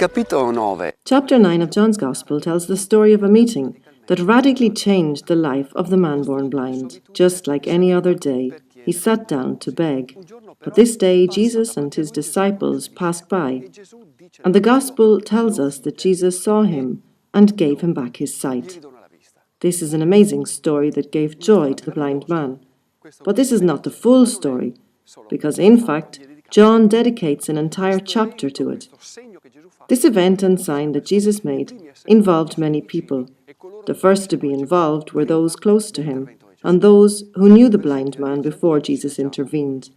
capitolo 9. Chapter 9 of John's Gospel tells the story of a meeting that radically changed the life of the man born blind. Just like any other day, he sat down to beg. But this day, Jesus and his disciples passed by, and the Gospel tells us that Jesus saw him and gave him back his sight. This is an amazing story that gave joy to the blind man. But this is not the full story, because in fact, John dedicates an entire chapter to it. This event and sign that Jesus made involved many people. The first to be involved were those close to him, and those who knew the blind man before Jesus intervened.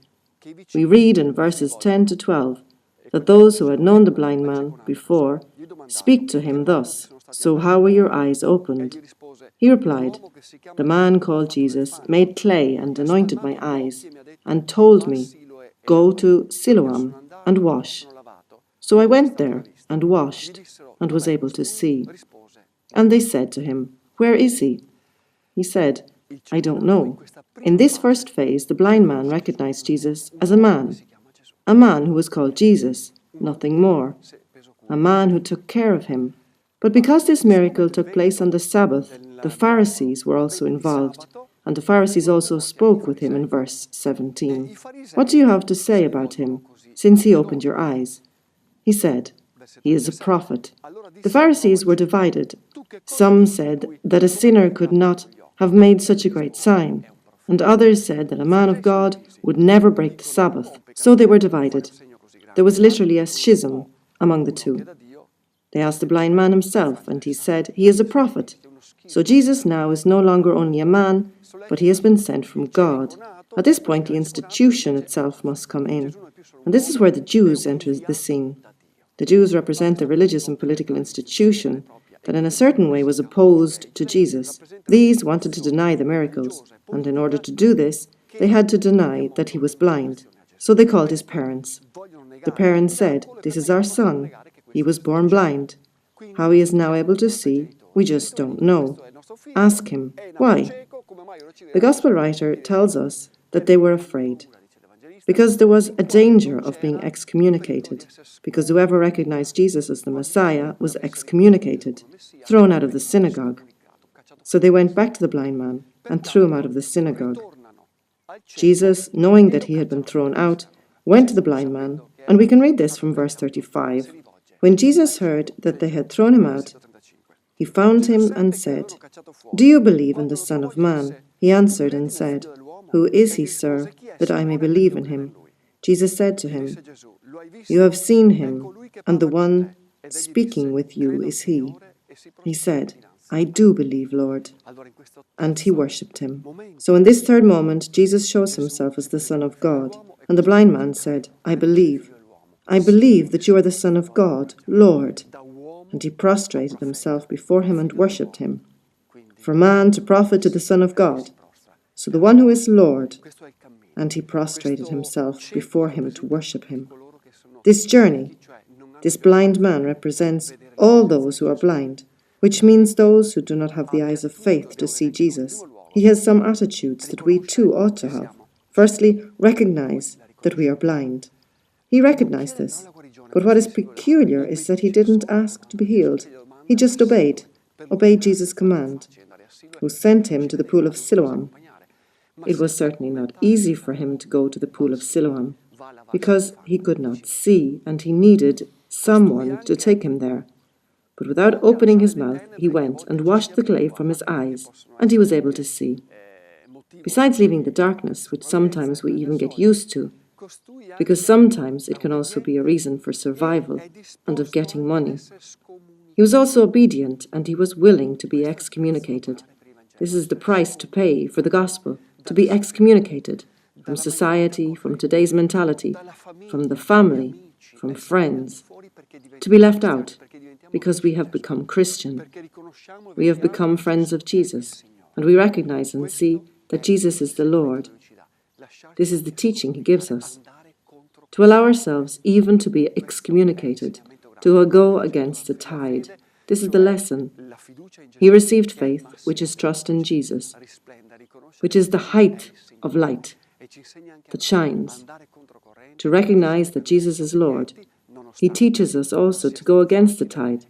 We read in verses 10 to 12 that those who had known the blind man before speak to him thus, "So how were your eyes opened?" He replied, "The man called Jesus made clay and anointed my eyes, and told me, 'Go to Siloam and wash.' So I went there and washed, and was able to see." And they said to him, "Where is he?" He said, "I don't know." In this first phase, the blind man recognized Jesus as a man who was called Jesus, nothing more, a man who took care of him. But because this miracle took place on the Sabbath, the Pharisees were also involved, and the Pharisees also spoke with him in verse 17. "What do you have to say about him, since he opened your eyes?" He said, "He is a prophet." The Pharisees were divided. Some said that a sinner could not have made such a great sign, and others said that a man of God would never break the Sabbath. So they were divided. There was literally a schism among the two. They asked the blind man himself, and he said, "He is a prophet." So Jesus now is no longer only a man, but he has been sent from God. At this point, the institution itself must come in. And this is where the Jews enter the scene. The Jews represent the religious and political institution that in a certain way was opposed to Jesus. These wanted to deny the miracles, and in order to do this, they had to deny that he was blind. So they called his parents. The parents said, "This is our son. He was born blind. How he is now able to see, we just don't know. Ask him, why?" The Gospel writer tells us that they were afraid, because there was a danger of being excommunicated, because whoever recognized Jesus as the Messiah was excommunicated, thrown out of the synagogue. So they went back to the blind man and threw him out of the synagogue. Jesus, knowing that he had been thrown out, went to the blind man, and we can read this from verse 35. When Jesus heard that they had thrown him out, he found him and said, "Do you believe in the Son of Man?" He answered and said, "Who is he, sir, that I may believe in him?" Jesus said to him, "You have seen him, and the one speaking with you is he." He said, "I do believe, Lord." And he worshipped him. So in this third moment, Jesus shows himself as the Son of God. And the blind man said, "I believe. I believe that you are the Son of God, Lord." And he prostrated himself before him and worshipped him. From man to prophet to the Son of God. So the one who is Lord, and he prostrated himself before him to worship him. This journey, this blind man represents all those who are blind, which means those who do not have the eyes of faith to see Jesus. He has some attitudes that we too ought to have. Firstly, recognize that we are blind. He recognized this, but what is peculiar is that he didn't ask to be healed. He just obeyed Jesus' command, who sent him to the pool of Siloam. It was certainly not easy for him to go to the pool of Siloam, because he could not see, and he needed someone to take him there. But without opening his mouth, he went and washed the clay from his eyes, and he was able to see. Besides leaving the darkness, which sometimes we even get used to, because sometimes it can also be a reason for survival and of getting money. He was also obedient, and he was willing to be excommunicated. This is the price to pay for the gospel, to be excommunicated from society, from today's mentality, from the family, from friends, to be left out because we have become Christian. We have become friends of Jesus, and we recognize and see that Jesus is the Lord. This is the teaching he gives us, to allow ourselves even to be excommunicated, to go against the tide. This is the lesson. He received faith, which is trust in Jesus, which is the height of light that shines, to recognize that Jesus is Lord, He teaches us also to go against the tide.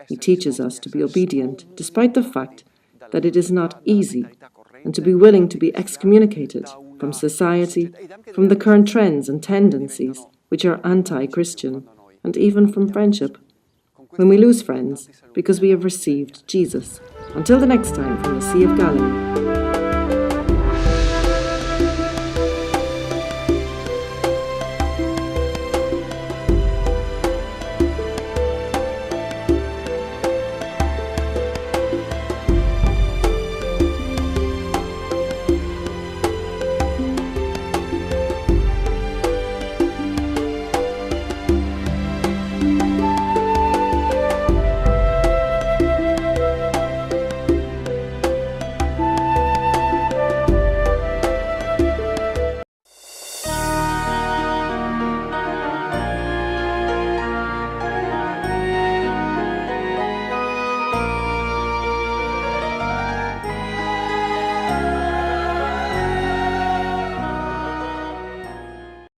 He teaches us to be obedient, despite the fact that it is not easy, and to be willing to be excommunicated from society, from the current trends and tendencies which are anti-Christian, and even from friendship, when we lose friends because we have received Jesus. Until the next time from the Sea of Galilee.